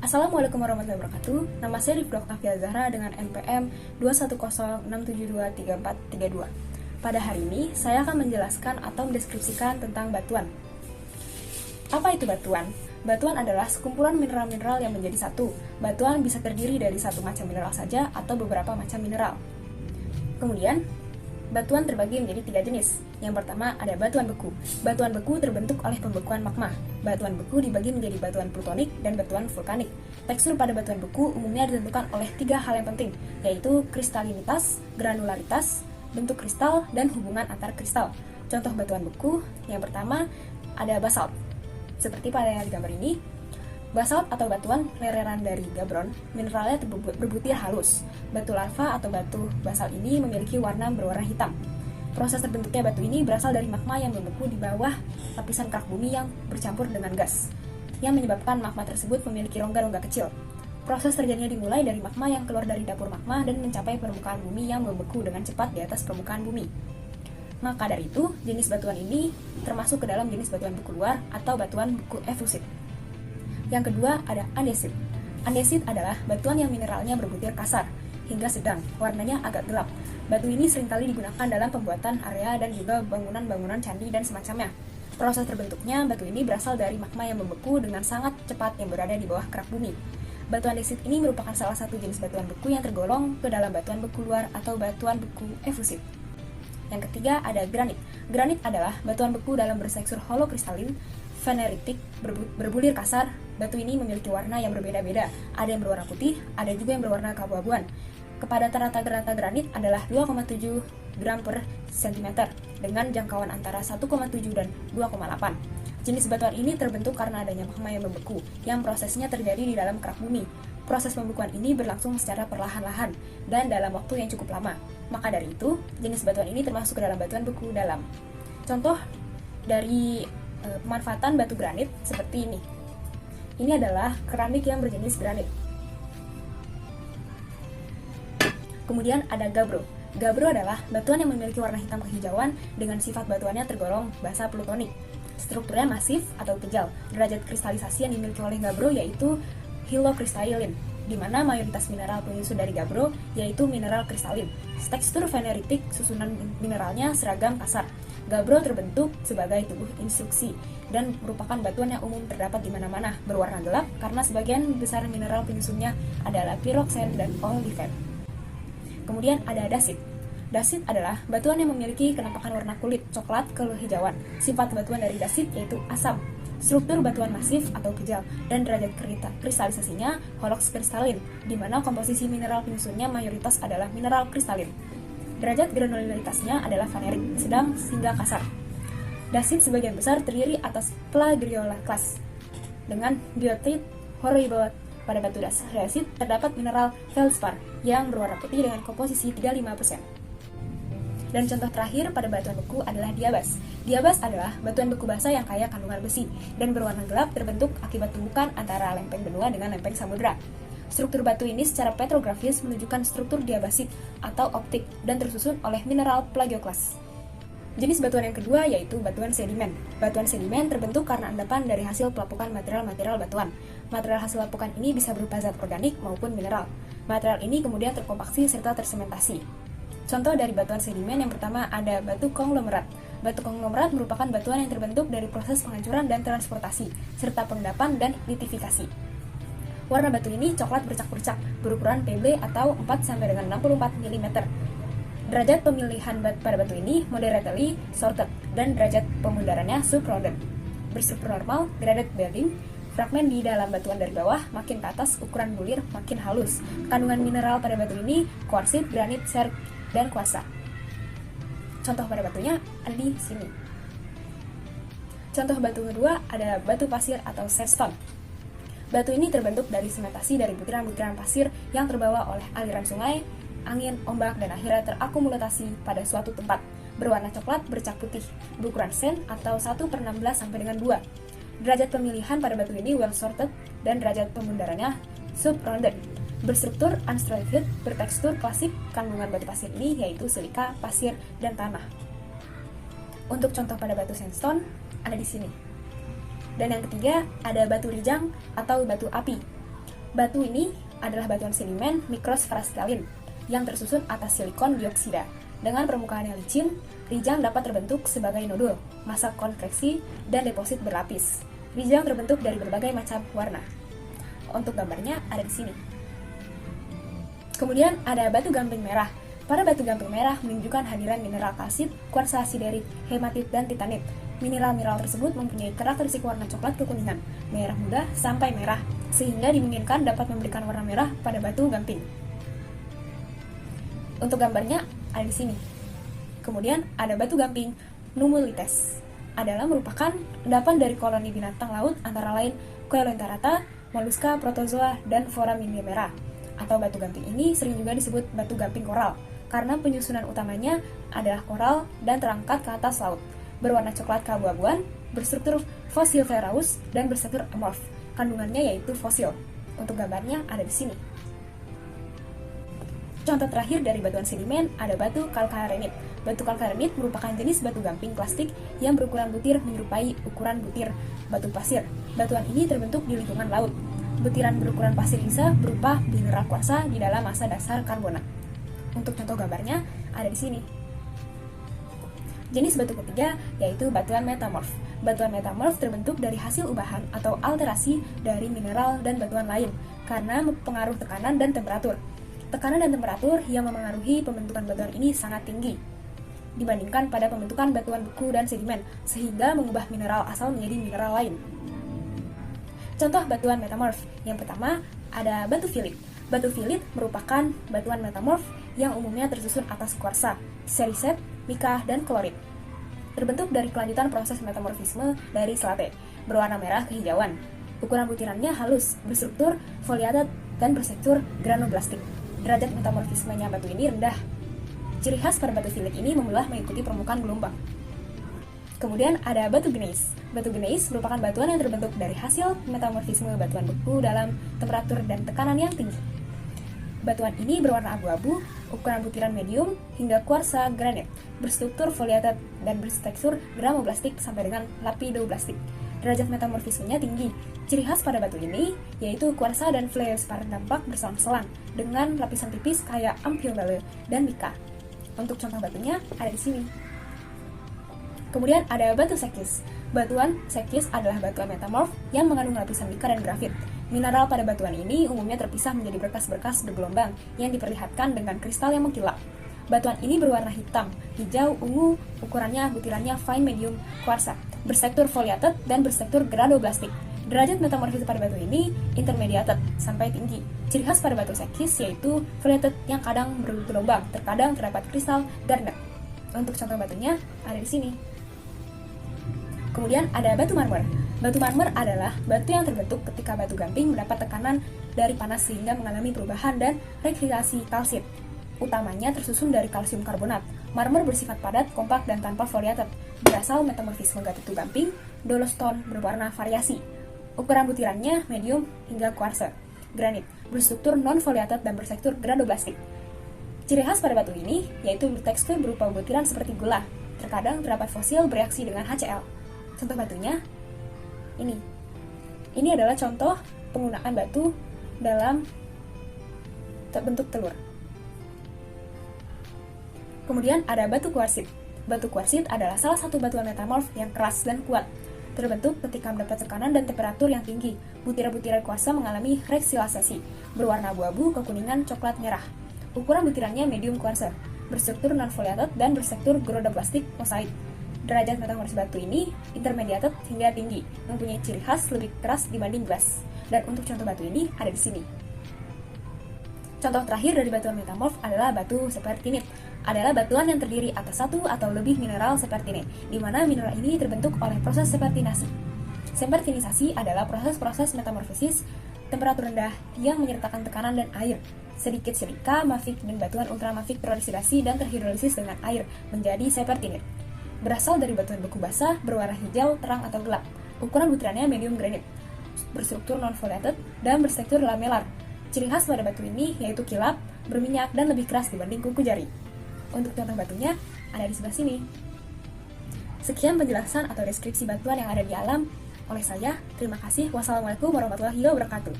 Assalamualaikum warahmatullahi wabarakatuh. Nama saya Rifda Oktavia Zahra dengan NPM 21067234332. Pada hari ini, saya akan menjelaskan atau mendeskripsikan tentang batuan. Apa itu batuan? Batuan adalah sekumpulan mineral-mineral yang menjadi satu. Batuan bisa terdiri dari satu macam mineral saja atau beberapa macam mineral. Kemudian, batuan terbagi menjadi 3 jenis. Yang pertama ada batuan beku. Batuan beku terbentuk oleh pembekuan magma. Batuan beku dibagi menjadi batuan plutonik dan batuan vulkanik. Tekstur pada batuan beku umumnya ditentukan oleh 3 hal yang penting, yaitu kristalinitas, granularitas, bentuk kristal, dan hubungan antar kristal. Contoh batuan beku, yang pertama ada basalt. Seperti pada yang digambar ini, basalt atau batuan lereran dari gabron, mineralnya berbutir halus. Batu larva atau batu basalt ini memiliki warna berwarna hitam. Proses terbentuknya batu ini berasal dari magma yang membeku di bawah lapisan kerak bumi yang bercampur dengan gas, yang menyebabkan magma tersebut memiliki rongga-rongga kecil. Proses terjadinya dimulai dari magma yang keluar dari dapur magma dan mencapai permukaan bumi yang membeku dengan cepat di atas permukaan bumi. Maka dari itu, jenis batuan ini termasuk ke dalam jenis batuan beku luar atau batuan beku efusit. Yang kedua ada andesit. Andesit adalah batuan yang mineralnya berbutir kasar hingga sedang, warnanya agak gelap. Batu ini seringkali digunakan dalam pembuatan area dan juga bangunan-bangunan candi dan semacamnya. Proses terbentuknya batu ini berasal dari magma yang membeku dengan sangat cepat yang berada di bawah kerak bumi. Batu andesit ini merupakan salah satu jenis batuan beku yang tergolong ke dalam batuan beku luar atau batuan beku efusit. Yang ketiga ada granit. Granit adalah batuan beku dalam bertekstur holokristalin, feneritik, berbulir kasar. Batu ini memiliki warna yang berbeda-beda. Ada yang berwarna putih, ada juga yang berwarna keabu-abuan. Kepadatan rata-rata granit adalah 2,7 gram per cm dengan jangkauan antara 1,7 dan 2,8. Jenis batuan ini terbentuk karena adanya magma yang membeku, yang prosesnya terjadi di dalam kerak bumi. Proses pembekuan ini berlangsung secara perlahan-lahan dan dalam waktu yang cukup lama. Maka dari itu, jenis batuan ini termasuk ke dalam batuan beku dalam. Contoh dari pemanfaatan batu granit seperti ini. Ini adalah keramik yang berjenis granit. Kemudian ada gabbro. Gabbro adalah batuan yang memiliki warna hitam kehijauan dengan sifat batuannya tergolong basa plutonik. Strukturnya masif atau kejal. Derajat kristalisasi yang dimiliki oleh gabbro yaitu hilokristalin, di mana mayoritas mineral penyusun dari gabbro yaitu mineral kristalin. Tekstur feneritik, susunan mineralnya seragam kasar. Gabbro terbentuk sebagai tubuh instruksi dan merupakan batuan yang umum terdapat di mana-mana, berwarna gelap karena sebagian besar mineral penyusunnya adalah piroxen dan olivine. Kemudian ada dasit. Dasit adalah batuan yang memiliki kenampakan warna kulit coklat kehijauan. Sifat batuan dari dasit yaitu asam. Struktur batuan masif atau kejal dan derajat kristalisasinya holokristalin, di mana komposisi mineral penyusunnya mayoritas adalah mineral kristalin. Derajat granularitasnya adalah fanerik, sedang hingga kasar. Dasit sebagian besar terdiri atas plagioclase dengan biotit horrible. Pada batu dasit terdapat mineral feldspar yang berwarna putih dengan komposisi 35%. Dan contoh terakhir pada batuan beku adalah diabas. Diabas adalah batuan beku basa yang kaya kandungan besi dan berwarna gelap terbentuk akibat tumbukan antara lempeng benua dengan lempeng samudra. Struktur batu ini secara petrografis menunjukkan struktur diabasit atau optik dan tersusun oleh mineral plagioclase. Jenis batuan yang kedua yaitu batuan sedimen. Batuan sedimen terbentuk karena endapan dari hasil pelapukan material-material batuan. Material hasil lapukan ini bisa berupa zat organik maupun mineral. Material ini kemudian terkompaksi serta tersementasi. Contoh dari batuan sedimen yang pertama ada batu konglomerat. Batu konglomerat merupakan batuan yang terbentuk dari proses penghancuran dan transportasi, serta pengendapan dan litifikasi. Warna batu ini coklat bercak-bercak, berukuran Pb atau 4-64 mm. Derajat pemilihan pada batu ini moderately sorted dan derajat pemundarannya subrounded. Berstruktur normal, graded bedding, fragmen di dalam batuan dari bawah makin ke atas ukuran bulir makin halus. Kandungan mineral pada batu ini kuarsit, granit, serg, dan kuarsa. Contoh pada batunya ada di sini. Contoh batu kedua ada batu pasir atau sandstone. Batu ini terbentuk dari sementasi dari butiran-butiran pasir yang terbawa oleh aliran sungai, angin, ombak, dan akhirnya terakumulasi pada suatu tempat. Berwarna coklat bercak putih, berukuran sen atau 1/16 sampai dengan 2. Derajat pemilihan pada batu ini well sorted dan derajat pemundarannya subrounded. Berstruktur unstratified, bertekstur klasik. Kandungan batu pasir ini yaitu silika, pasir, dan tanah. Untuk contoh pada batu sandstone ada di sini. Dan yang ketiga ada batu rijang atau batu api. Batu ini adalah batuan sedimen mikrosferaskialin yang tersusun atas silikon dioksida. Dengan permukaan yang licin, rijang dapat terbentuk sebagai nodul, massa konveksi, dan deposit berlapis. Rijang terbentuk dari berbagai macam warna. Untuk gambarnya ada di sini. Kemudian ada batu gamping merah. Pada batu gamping merah menunjukkan hadiran mineral kalsit, kuarsa, siderit, hematit, dan titanit. Mineral-mineral tersebut mempunyai karakteristik warna coklat kekuningan, merah muda sampai merah, sehingga dimungkinkan dapat memberikan warna merah pada batu gamping. Untuk gambarnya ada di sini. Kemudian ada batu gamping Nummulites. Adalah merupakan endapan dari koloni binatang laut antara lain Coelenterata, Mollusca, Protozoa, dan Foraminifera. Atau batu gamping ini sering juga disebut batu gamping koral, karena penyusunan utamanya adalah koral dan terangkat ke atas laut, berwarna coklat keabu-abuan, berstruktur fossiliferous, dan berstruktur amorf. Kandungannya yaitu fosil. Untuk gambarnya ada di sini. Contoh terakhir dari batuan sedimen ada batu kalkarenit. Batu kalkarenit merupakan jenis batu gamping plastik yang berukuran butir menyerupai ukuran butir batu pasir. Batuan ini terbentuk di lingkungan laut. Butiran berukuran pasir bisa berupa mineral kuarsa di dalam massa dasar karbonat. Untuk contoh gambarnya ada di sini. Jenis batu ketiga yaitu batuan metamorf. Batuan metamorf terbentuk dari hasil ubahan atau alterasi dari mineral dan batuan lain karena pengaruh tekanan dan temperatur. Tekanan dan temperatur yang memengaruhi pembentukan batuan ini sangat tinggi dibandingkan pada pembentukan batuan beku dan sedimen, sehingga mengubah mineral asal menjadi mineral lain. Contoh batuan metamorf. Yang pertama ada batu filit. Batu filit merupakan batuan metamorf yang umumnya tersusun atas kuarsa, seriset, mika, dan klorit. Terbentuk dari kelanjutan proses metamorfisme dari selate, berwarna merah kehijauan. Ukuran butirannya halus, berstruktur foliated, dan berstruktur granoblastik. Derajat metamorfismenya batu ini rendah. Ciri khas pada batu filit ini membelah mengikuti permukaan gelombang. Kemudian ada batu gneiss. Batu gneiss merupakan batuan yang terbentuk dari hasil metamorfisme batuan beku dalam temperatur dan tekanan yang tinggi. Batuan ini berwarna abu-abu, ukuran butiran medium hingga kuarsa granit, berstruktur foliated dan bertekstur gramoblastik sampai dengan lapidoblastik. Derajat metamorfismenya tinggi. Ciri khas pada batu ini yaitu kuarsa dan fleospar dampak berselang-selang dengan lapisan tipis kayak amphibole dan mika. Untuk contoh batunya ada di sini. Kemudian ada batu sekis. Batuan sekis adalah batuan metamorf yang mengandung lapisan mika dan grafit. Mineral pada batuan ini umumnya terpisah menjadi berkas-berkas bergelombang yang diperlihatkan dengan kristal yang mengkilap. Batuan ini berwarna hitam, hijau, ungu, ukurannya butirannya fine medium kuarsa, berstruktur foliated dan berstruktur granoblastik. Derajat metamorfisme pada batu ini intermediated sampai tinggi. Ciri khas pada batu sekis yaitu foliated yang kadang bergelombang, terkadang terdapat kristal garnet. Untuk contoh batunya ada di sini. Kemudian ada batu marmer. Batu marmer adalah batu yang terbentuk ketika batu gamping mendapat tekanan dari panas sehingga mengalami perubahan dan rekristalisasi kalsit. Utamanya tersusun dari kalsium karbonat. Marmer bersifat padat, kompak, dan tanpa foliated. Berasal metamorfisme batu gamping, dolostone berwarna variasi. Ukuran butirannya medium hingga kuarsa, granit, berstruktur non-foliated dan berstruktur granoblastik. Ciri khas pada batu ini yaitu bertekstur berupa butiran seperti gula. Terkadang terdapat fosil bereaksi dengan HCl. Contoh batunya ini. Ini adalah contoh penggunaan batu dalam bentuk telur. Kemudian ada batu kuarsit. Batu kuarsit adalah salah satu batuan metamorf yang keras dan kuat. Terbentuk ketika mendapat tekanan dan temperatur yang tinggi. Butiran-butiran kuarsa mengalami reksilasasi, berwarna abu-abu, kekuningan, coklat, merah. Ukuran butirannya medium kuarsa, berstruktur non-foliated dan berstruktur granoblastik mosaik. Derajat metamorfisme batu ini intermediated hingga tinggi, mempunyai ciri khas lebih keras dibanding glass. Dan untuk contoh batu ini ada di sini. Contoh terakhir dari batuan metamorf adalah batu serpentinit. Adalah batuan yang terdiri atas satu atau lebih mineral serpentinit, di mana mineral ini terbentuk oleh proses serpentinasi. Serpentinisasi adalah proses-proses metamorfosis temperatur rendah yang menyertakan tekanan dan air. Sedikit silika, mafik, dan batuan ultramafik teroksidasi dan terhidrolisis dengan air menjadi serpentinit. Berasal dari batuan beku basah, berwarna hijau, terang atau gelap. Ukuran butirannya medium granit, berstruktur non-foliated, dan berstruktur lamelar. Ciri khas pada batu ini yaitu kilap, berminyak, dan lebih keras dibanding kuku jari. Untuk contoh batunya ada di sebelah sini. Sekian penjelasan atau deskripsi batuan yang ada di alam oleh saya. Terima kasih. Wassalamualaikum warahmatullahi wabarakatuh.